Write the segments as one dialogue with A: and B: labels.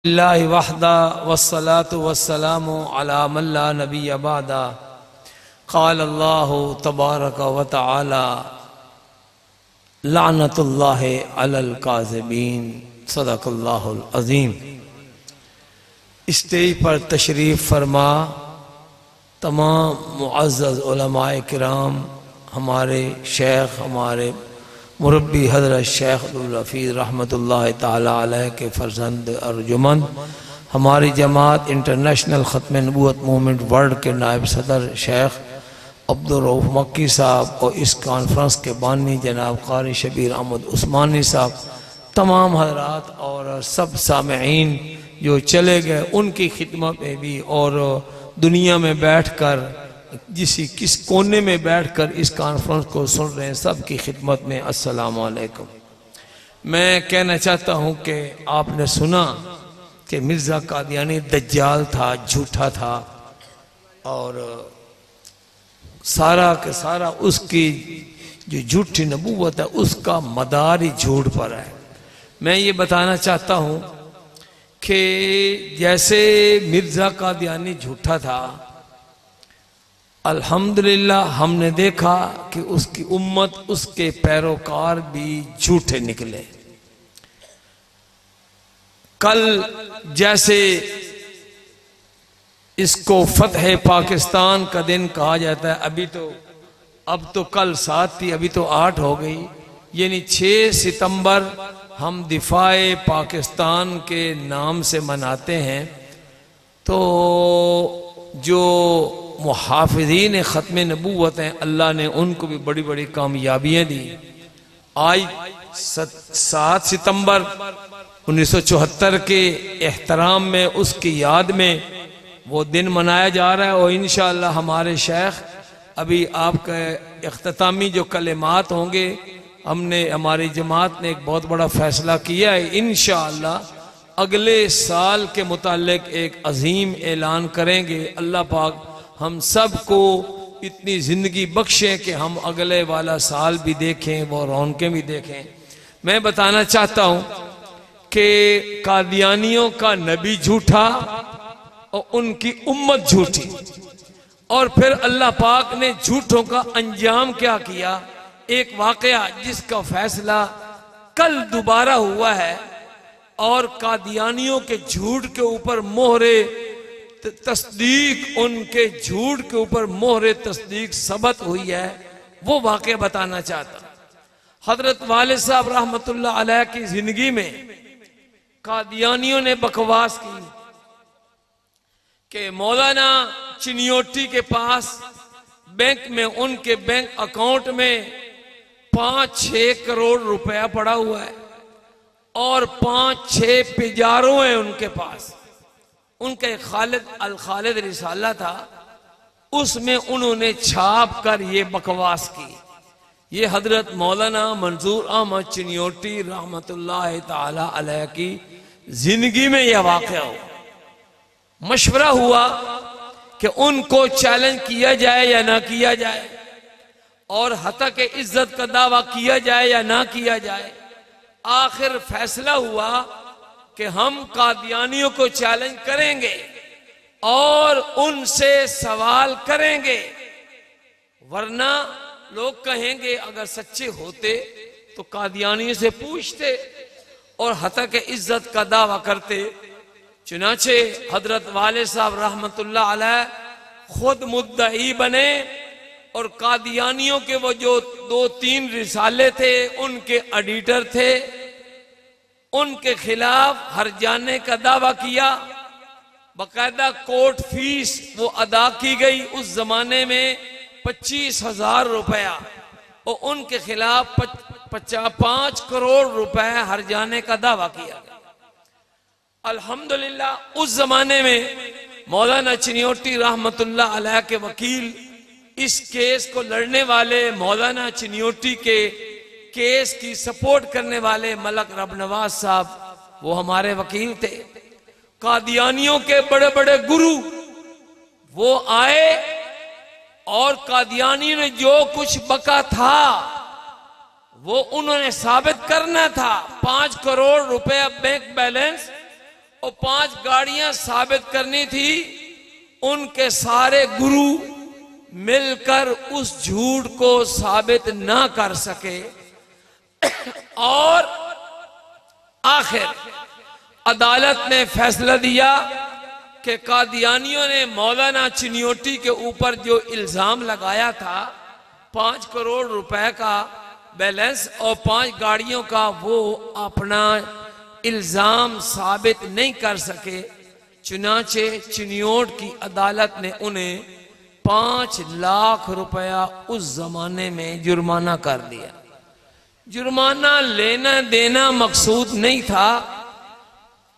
A: अल्लाह वहदा वस्सलातु वस्सलामु अला मन ला नबिय्य बअदा क़ाल अल्लाहु तबारक व तआला लानतुल्लाहि अलल काज़िबीन सदक़ल्लाहुल अज़ीम। स्टेज पर तशरीफ़ फरमा तमाम मुअज़्ज़ज़ उलमाए किराम, हमारे शेख, हमारे मुरब्बी हज़रत शेख अब्दुल हफीज़ रहमतुल्लाहि ताला अलैह के फर्जंद अर्जुमंद, हमारी जमात इंटरनेशनल ख़त्म नबूवत मूवमेंट वर्ल्ड के नायब सदर शेख अब्दुल रऊफ़ मक्की साहब और इस कॉन्फ्रेंस के बानी जनाब क़ारी शबीर अहमद उस्मानी साहब, तमाम हज़रात और सब सामईन जो चले गए उनकी खिदमत में भी, और दुनिया में बैठ कर किस कोने में बैठकर इस कॉन्फ्रेंस को सुन रहे हैं, सब की खिदमत में अस्सलामु अलैकुम। मैं कहना चाहता हूं कि आपने सुना कि मिर्ज़ा कादियानी दज्जाल था, झूठा था, और सारा के सारा उसकी जो झूठी नबूवत है उसका मदार ही झूठ पर है। मैं ये बताना चाहता हूं कि जैसे मिर्ज़ा कादियानी झूठा था, अल्हम्दुलिल्लाह हमने देखा कि उसकी उम्मत, उसके पैरोकार भी झूठे निकले। कल जैसे इसको फतह पाकिस्तान का दिन कहा जाता है, अब तो कल 7 थी, अभी तो 8 हो गई, यानी 6 सितंबर हम दिफाए पाकिस्तान के नाम से मनाते हैं। तो जो मुहाफिज़ीन ख़त्म नबूवत हैं, अल्लाह ने उनको भी बड़ी बड़ी कामयाबियाँ दी। आज 7 सितंबर 1974 के एहतराम में, उसकी याद में वो दिन मनाया जा रहा है, और इंशाअल्लाह हमारे शेख अभी आपका इख्तितामी जो कलिमात होंगे, हमारी जमात ने एक बहुत बड़ा फैसला किया है, इंशाअल्लाह अगले साल के मुताल्लिक एक अजीम ऐलान करेंगे। अल्लाह पाक हम सब को इतनी जिंदगी बख्शे कि हम अगले वाला साल भी देखें, वो रौनकें भी देखें। मैं बताना चाहता हूं कि कादियानियों का नबी झूठा और उनकी उम्मत झूठी, और फिर अल्लाह पाक ने झूठों का अंजाम क्या किया। एक वाकया जिसका फैसला कल दोबारा हुआ है, और कादियानियों के झूठ के ऊपर मोहरे तस्दीक, उनके झूठ के ऊपर मोहरे तस्दीक सबत हुई है, वो वाकया बताना चाहता। हजरत वालिद साहब रहमतुल्लाह अलैह की जिंदगी में कादियानियों ने बकवास की कि मौलाना चिनियोटी के पास बैंक में, उनके बैंक अकाउंट में 5-6 करोड़ रुपया पड़ा हुआ है, और 5-6 पिजारों हैं उनके पास। उनका खालिद अल खालिद रिसाला था, उसमें उन्होंने छाप कर ये बकवास की। ये हजरत मौलाना मंजूर अहमद चिनियोटी रहमतुल्लाह ताला अलैह की जिंदगी में यह वाक़या हुआ। मशवरा हुआ कि उनको चैलेंज किया जाए या ना किया जाए, और हता के इज्जत का दावा किया जाए या ना किया जाए। आखिर फैसला हुआ कि हम कादियानियों को चैलेंज करेंगे और उनसे सवाल करेंगे, वरना लोग कहेंगे अगर सच्चे होते तो कादियानियों से पूछते और हता के इज्जत का दावा करते। चुनाचे हजरत वाले साहब रहमतुल्लाह अलैह खुद मुद्दई बने, और कादियानियों के वो जो 2-3 रिसाले थे उनके एडिटर थे, उनके खिलाफ हर्जाने का दावा किया। बकायदा कोर्ट फीस वो अदा की गई, उस जमाने में 25,000 रुपया, और उनके खिलाफ 5 करोड़ रुपए हर्जाने का दावा किया गया। अल्हम्दुलिल्लाह उस जमाने में मौलाना चिनियोटी रहमतुल्लाह अलैह के वकील, इस केस को लड़ने वाले मौलाना चिनियोटी के केस की सपोर्ट करने वाले मलक रब नवाज साहब, वो हमारे वकील थे। कादियानियों के बड़े बड़े गुरु वो आए, और कादियानी ने जो कुछ बका था वो उन्होंने साबित करना था। 5 करोड़ रुपया बैंक बैलेंस और 5 गाड़ियां साबित करनी थी। उनके सारे गुरु मिलकर उस झूठ को साबित ना कर सके और आखिर अदालत ने फैसला दिया कि कादियानियों ने मौलाना चिनियोटी के ऊपर जो इल्जाम लगाया था 5 करोड़ रुपए का बैलेंस और 5 गाड़ियों का, वो अपना इल्जाम साबित नहीं कर सके। चुनाचे चिनियोट की अदालत ने उन्हें 5 लाख रुपया उस जमाने में जुर्माना कर दिया। जुर्माना लेना देना मकसूद नहीं था,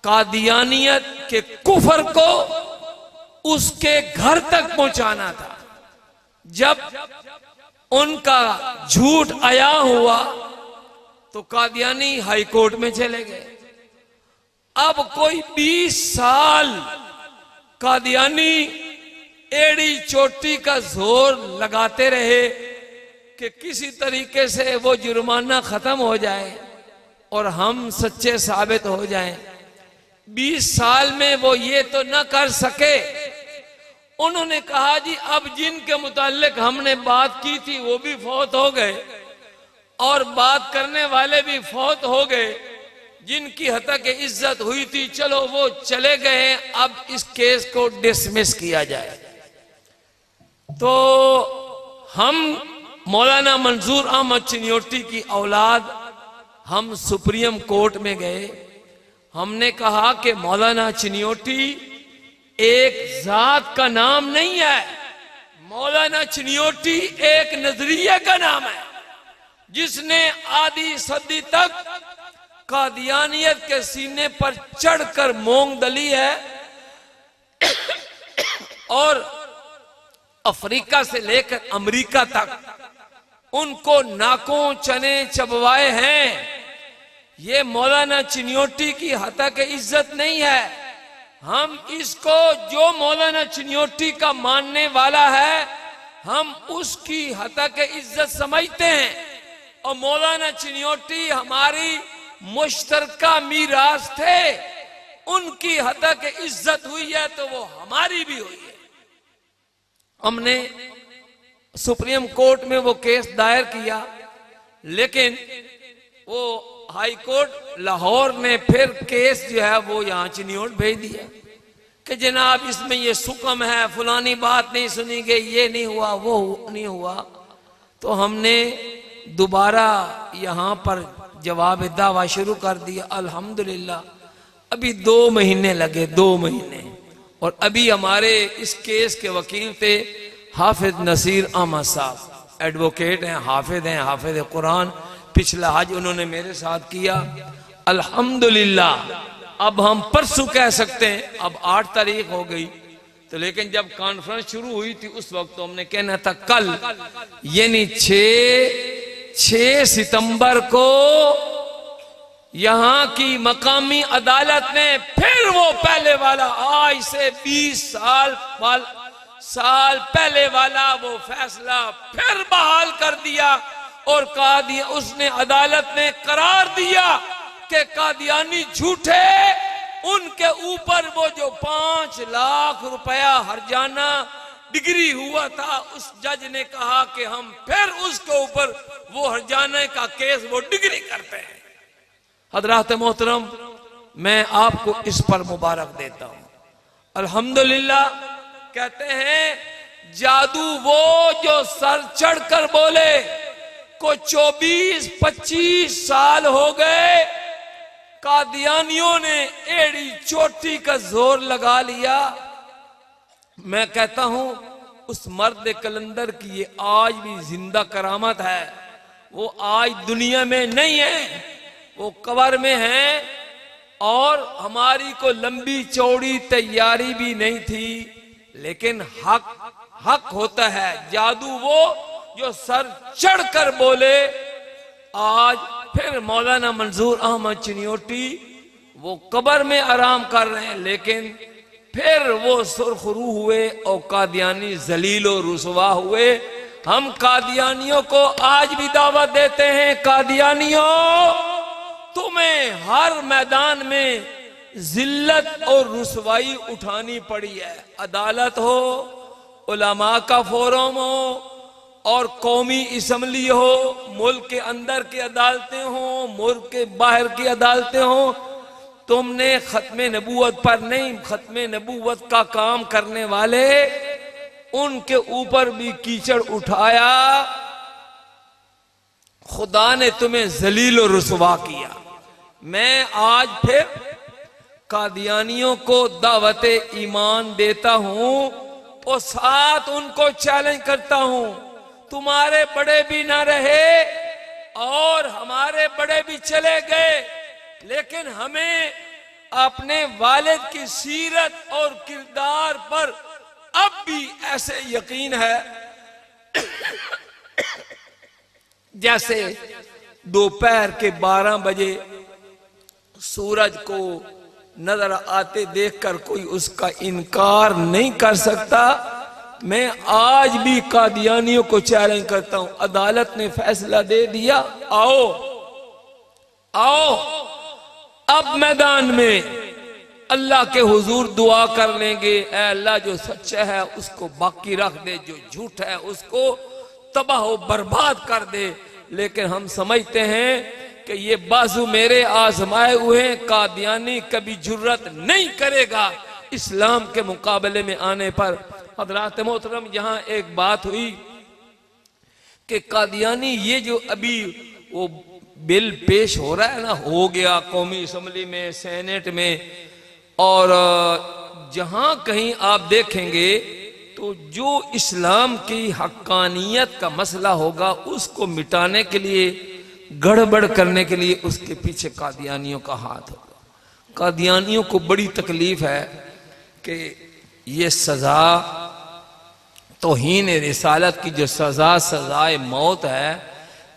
A: कादियानियत के कुफर को उसके घर तक पहुंचाना था। जब उनका झूठ आया हुआ तो कादियानी हाई कोर्ट में चले गए। अब कोई 20 साल कादियानी एड़ी चोटी का जोर लगाते रहे कि किसी तरीके से वो जुर्माना खत्म हो जाए और हम सच्चे साबित हो जाएं। 20 साल में वो ये तो न कर सके। उन्होंने कहा जी अब जिनके मुताल्लिक हमने बात की थी वो भी फौत हो गए और बात करने वाले भी फौत हो गए, जिनकी हतक इज्जत हुई थी चलो वो चले गए, अब इस केस को डिसमिस किया जाए। तो हम मौलाना मंजूर अहमद चिनियोटी की औलाद हम सुप्रीम कोर्ट में गए। हमने कहा कि मौलाना चिनियोटी एक जात का नाम नहीं है, मौलाना चिनियोटी एक नजरिए का नाम है जिसने आधी सदी तक कादियानियत के सीने पर चढ़कर मोंग दली है और अफ्रीका से लेकर अमेरिका तक उनको नाकों चने चबवाए हैं। ये मौलाना चिनियोटी की हतक इज्जत नहीं है। हम इसको जो मौलाना चिनियोटी का मानने वाला है हम उसकी हतक इज्जत समझते हैं और मौलाना चिनियोटी हमारी मुश्तरका मीरास थे, उनकी हतक इज्जत हुई है तो वो हमारी भी हुई है। हमने सुप्रीम कोर्ट में वो केस दायर किया, लेकिन वो हाई कोर्ट लाहौर ने फिर केस जो है वो यहाँ चिनियोट भेज दिया कि जनाब इसमें ये सुकम है, फलानी बात नहीं सुनी गई, ये नहीं हुआ, वो नहीं हुआ। तो हमने दोबारा यहाँ पर जवाब दावा शुरू कर दिया। अल्हम्दुलिल्लाह अभी 2 महीने लगे, 2 महीने, और अभी हमारे इस केस के वकील थे हाफिज नसीर अहमद साहब, एडवोकेट हैं, हाफिज कुरान। पिछला हज उन्होंने मेरे साथ किया। अल्हम्दुलिल्लाह अब हम परसों कह सकते हैं, अब 8 तारीख हो गई, तो लेकिन जब कॉन्फ्रेंस शुरू हुई थी उस वक्त तो हमने कहना था कल, यानी 6 सितंबर को यहां की मकामी अदालत ने फिर वो पहले वाला, आज से 20 साल पहले वाला वो फैसला फिर बहाल कर दिया और उसने अदालत ने करार दिया कि कादियानी झूठे, उनके ऊपर वो जो 5 लाख रुपया हर्जाना डिग्री हुआ था, उस जज ने कहा कि हम फिर उसके ऊपर वो हर्जाने का केस वो डिग्री करते हैं। हजरात मोहतरम, मैं आपको इस पर मुबारक देता हूं। अल्हम्दुलिल्लाह कहते हैं जादू वो जो सर चढ़कर बोले को 24-25 साल हो गए, कादियानियों ने एड़ी चोटी का जोर लगा लिया। मैं कहता हूं उस मर्द कलंदर की ये आज भी जिंदा करामत है। वो आज दुनिया में नहीं है, वो कब्र में है और हमारी को लंबी चौड़ी तैयारी भी नहीं थी, लेकिन हक होता है। जादू वो जो सर चढ़कर बोले। आज फिर मौलाना मंजूर अहमद चिनियोटी वो कब्र में आराम कर रहे हैं, लेकिन फिर वो सुरखरू हुए और कादियानी जलीलो रुसवा हुए। हम कादियानियों को आज भी दावत देते हैं, कादियानियों तुम्हें हर मैदान में जिल्लत और रुसवाई उठानी पड़ी है। अदालत हो, उलमा का फोरम हो और कौमी असम्बली हो, मुल्क के अंदर की अदालतें हो, मुल्क के बाहर की अदालतें हो, तुमने खत्मे नबूवत पर नहीं, खत्मे नबूवत का काम करने वाले उनके ऊपर भी कीचड़ उठाया। खुदा ने तुम्हें जलील और रुसवा किया। मैं आज फिर कादियानियों को दावत ईमान देता हूं और साथ उनको चैलेंज करता हूं, तुम्हारे बड़े भी ना रहे और हमारे बड़े भी चले गए, लेकिन हमें अपने वालिद की सीरत और किरदार पर अब भी ऐसे यकीन है जैसे दोपहर के 12 बजे सूरज को नजर आते देखकर कोई उसका इनकार नहीं कर सकता। मैं आज भी कादियानियों को चैलेंज करता हूं, अदालत ने फैसला दे दिया, आओ आओ अब मैदान में अल्लाह के हुजूर दुआ कर लेंगे, ऐ अल्लाह जो सच्चा है उसको बाकी रख दे, जो झूठ है उसको तबाह व बर्बाद कर दे। लेकिन हम समझते हैं कि ये बाजू मेरे आजमाए हुए कादियानी कभी जुर्रत नहीं करेगा इस्लाम के मुकाबले में आने पर। हजरात मोहतरम, यहाँ एक बात हुई कि कादियानी ये जो अभी वो बिल पेश हो रहा है ना, हो गया कौमी असम्बली में, सेनेट में, और जहां कहीं आप देखेंगे तो जो इस्लाम की हक्कानियत का मसला होगा उसको मिटाने के लिए, गड़बड़ करने के लिए उसके पीछे कादियानियों का हाथ होगा। कादियानियों को बड़ी तकलीफ है कि ये सजा तौहीन रिसालत की जो सजा सजाए मौत है,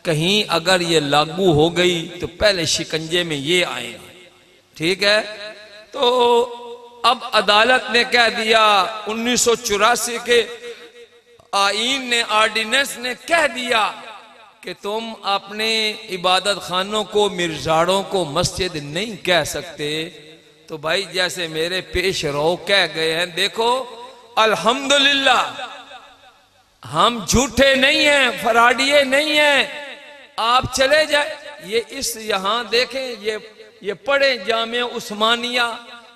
A: कहीं अगर ये लागू हो गई तो पहले शिकंजे में ये आएंगे। ठीक है, तो अब अदालत ने कह दिया, 1984 के आईन ने, ऑर्डिनेंस ने कह दिया कि तुम अपने इबादत खानों को, मिर्जाड़ों को मस्जिद नहीं कह सकते। तो भाई जैसे मेरे पेश रो कह गए हैं, देखो अल्हम्दुलिल्लाह हम झूठे नहीं हैं, फराडिये नहीं हैं, आप चले जाए। ये इस यहां देखें, ये पढ़े जामिया उस्मानिया,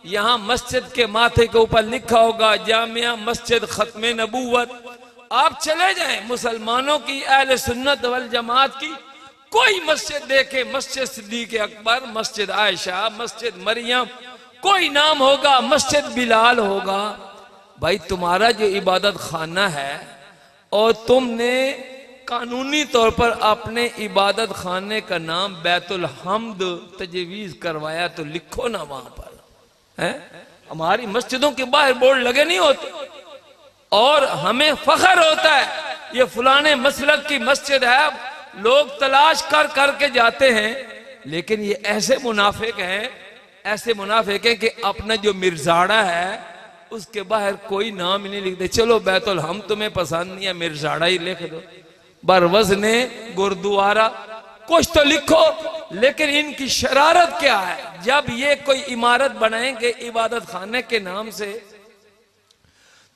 A: यहां मस्जिद के माथे के ऊपर लिखा होगा जामिया मस्जिद खत्मे नबूवत। आप चले जाएं, मुसलमानों की, अहले सुन्नत वल जमात की कोई मस्जिद देखे, मस्जिद सिद्दीक अकबर, मस्जिद आयशा, मस्जिद मरियम, कोई नाम होगा, मस्जिद बिलाल होगा। भाई तुम्हारा जो इबादत खाना है और तुमने कानूनी तौर पर अपने इबादत खाने का नाम बैतुल हम्द तजवीज करवाया, तो लिखो ना वहां पर है। हमारी मस्जिदों के बाहर बोर्ड लगे नहीं होते और हमें फख्र होता है ये फलाने मसलक की मस्जिद है, लोग तलाश कर करके जाते हैं। लेकिन ये ऐसे मुनाफिक हैं, ऐसे मुनाफिक हैं कि अपना जो मिर्जाड़ा है उसके बाहर कोई नाम ही नहीं लिखते। चलो बैतुल हम तुम्हें पसंद नहीं है, मिर्जाड़ा ही लिख दो, बरवज़्ने गुरुद्वारा कुछ तो लिखो। लेकिन इनकी शरारत क्या है, जब ये कोई इमारत बनाएंगे इबादत खाने के नाम से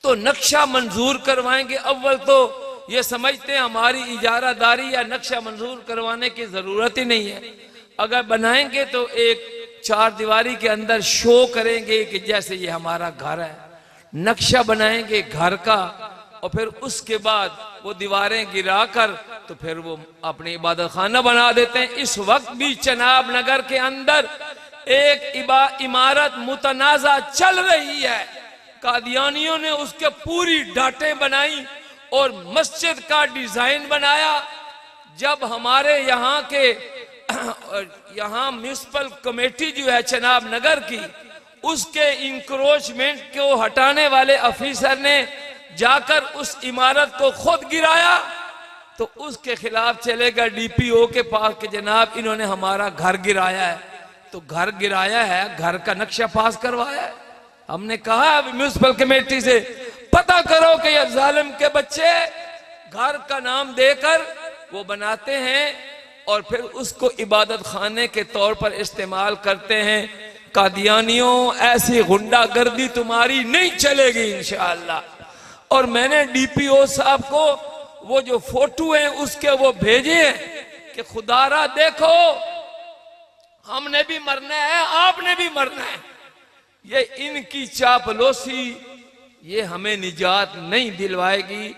A: तो नक्शा मंजूर करवाएंगे। अव्वल तो ये समझते हैं हमारी इजारादारी या नक्शा मंजूर करवाने की जरूरत ही नहीं है। अगर बनाएंगे तो एक 4 दीवारी के अंदर शो करेंगे कि जैसे ये हमारा घर है, नक्शा बनाएंगे घर का, और फिर उसके बाद वो दीवारें गिराकर तो फिर वो अपनी इबादत खाना बना देते हैं। इस वक्त भी चनाब नगर के अंदर एक इमारत मुतनाजा चल रही है, कादियानियों ने उसके पूरी डाटें बनाई और मस्जिद का डिजाइन बनाया। जब हमारे यहाँ के यहाँ म्यूनिसिपल कमेटी जो है चनाब नगर की, उसके इंक्रोचमेंट को हटाने वाले अफीसर ने जाकर उस इमारत को खुद गिराया, तो उसके खिलाफ चलेगा डीपीओ के पास कि जनाब इन्होंने हमारा घर गिराया है। तो घर गिराया है, घर का नक्शा पास करवाया है। हमने कहा म्यूनिसिपल कमेटी से पता करो कि ये जालिम के बच्चे घर का नाम देकर वो बनाते हैं और फिर उसको इबादत खाने के तौर पर इस्तेमाल करते हैं। कादियानियों, ऐसी गुंडागर्दी तुम्हारी नहीं चलेगी इंशाअल्लाह। और मैंने डीपीओ साहब को वो जो फोटो है उसके वो भेजे हैं कि खुदारा देखो, हमने भी मरना है, आपने भी मरना है। ये इनकी चापलूसी ये हमें निजात नहीं दिलवाएगी।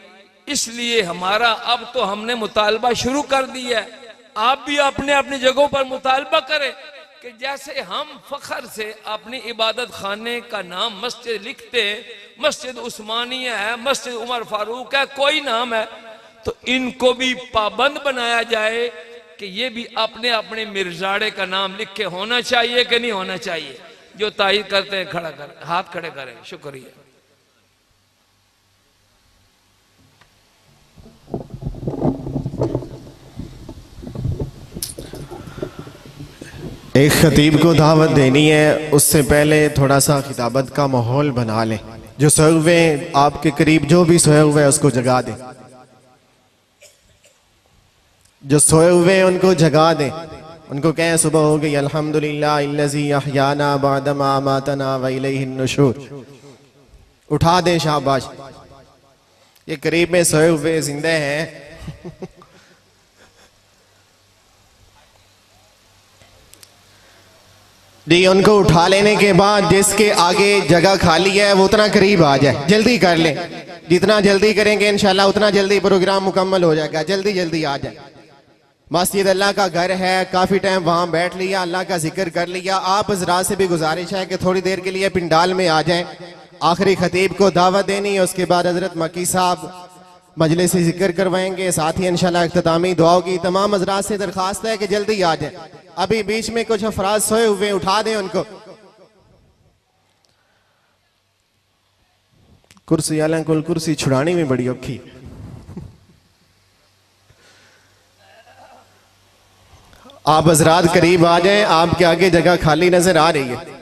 A: इसलिए हमारा अब तो हमने मुतालबा शुरू कर दिया है, आप भी अपने अपनी जगहों पर मुतालबा करें कि जैसे हम फख्र से अपनी इबादत खाने का नाम मस्जिद लिखते हैं, मस्जिद उस्मानिया है, मस्जिद उमर फारूक है, कोई नाम है, तो इनको भी पाबंद बनाया जाए कि ये भी अपने अपने मिर्जाड़े का नाम लिख के होना चाहिए कि नहीं होना चाहिए। जो तायद करते हैं खड़ा कर, हाथ खड़े करें। शुक्रिया।
B: एक खतीब को दावत देनी है, उससे पहले थोड़ा सा खिताबत का माहौल बना लें। जो सोए हुए आपके करीब जो भी सोए हुए हैं उसको जगा दें, जो सोए हुए हैं उनको जगा दें, उनको कहें सुबह हो गई, अल्हम्दुलिल्लाह इल्लज़ी अहयाना बअदमा अमातना व इलैहिन नुशूर। उठा दें, शाबाश। ये करीब में सोए हुए जिंदा हैं। जी, उनको उठा लेने के बाद जिसके आगे जगह खाली है वो उतना करीब आ जाए, जल्दी कर लें। जितना जल्दी करेंगे इंशाल्लाह उतना जल्दी प्रोग्राम मुकम्मल हो जाएगा। जल्दी जल्दी आ जाए। मस्जिद अल्लाह का घर है, काफी टाइम वहां बैठ लिया, अल्लाह का जिक्र कर लिया। आप हज़रात से भी गुजारिश है कि थोड़ी देर के लिए पिंडाल में आ जाएं। आखिरी खतीब को दावत देनी है, उसके बाद हजरत मकी साहब मजलिस से जिक्र करवाएंगे, साथ ही इंशाल्लाह इख्तितामी दुआ की। तमाम हज़रात से दरखास्त है कि जल्दी आ जाए। अभी बीच में कुछ अफराज सोए हुए, उठा दें उनको। कुर्सी वाले को कुर्सी छुड़ानी भी बड़ी औखी। आप हजरात करीब आ जाएं, आपके आगे जगह खाली नजर आ रही है।